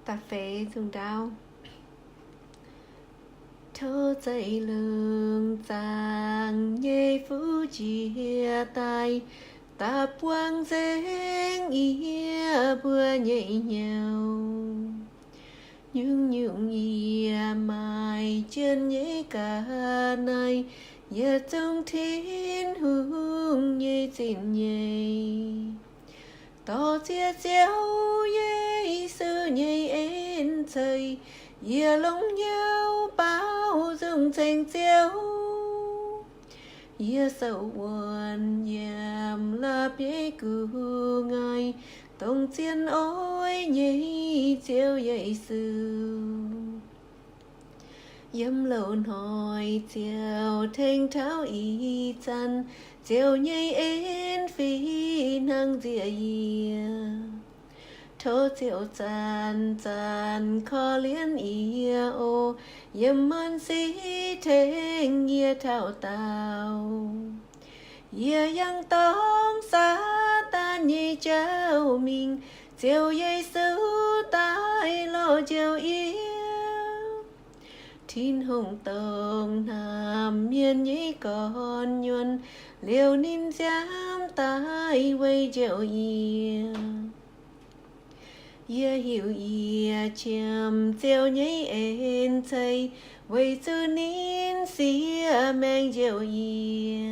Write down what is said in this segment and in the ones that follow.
cà phê dùng đau thơ dậy lường tàng nhê phú chia tay ta quang dáng ia bữa nhảy nhau nhưng nhung ia mai chân nhảy cả này giờ trong thiên hương nhảy xin nhảy to chia chéo nhảy sư nhảy en trời giờ lông nhau bao dung thành chéo giờ sầu buồn nhàm là biết cứ ngày tông chiến ôi nhảy chéo dậy sư dâm lộn hỏi chéo thanh tháo y chăn chéo nhảy en phi năng dịa dịa thô chéo chan chan khó liên ia ô yếm man sĩ thanh nghĩa thảo tao ia yang tông xa ta nhị cháu mình chéo dây sư tai lo chéo ia thiên hồng tông nam miên nhĩ con nhuần liều nín dám tai quay chéo ia ia hiểu ia chiêm chéo nhảy en thầy quay chữ nín xia mang chéo ia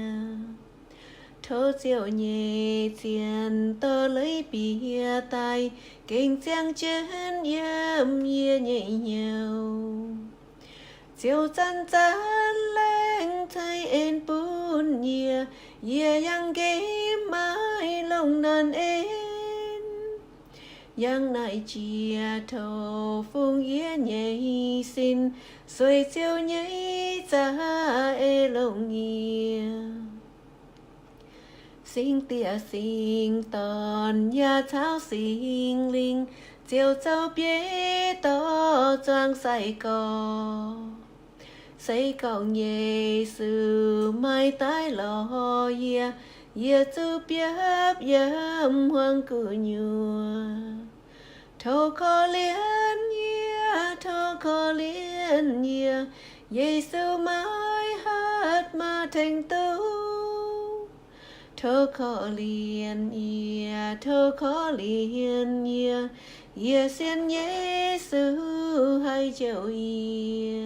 thô chéo nhẹ tiền tơ lấy bia tai kinh giang chân yếm ia nhảy nhau chéo chân chân lên thầy en bún nhia ia yang ghé mãi lòng nan en yang nại chia thầu phương nghĩa nhảy xin rồi chiều nhảy ra e lòng nghĩa sinh tia sinh tòn nhà tháo sinh linh chiều cháu biết to choang say cò say cầu nhẹ sự mai tái lo ia ia chú biết yếm hoang cử nhua thô khó liên ia Giêsu mãi hát mà thành tựu thô khó liên ia ia xin Giêsu hay chịu ia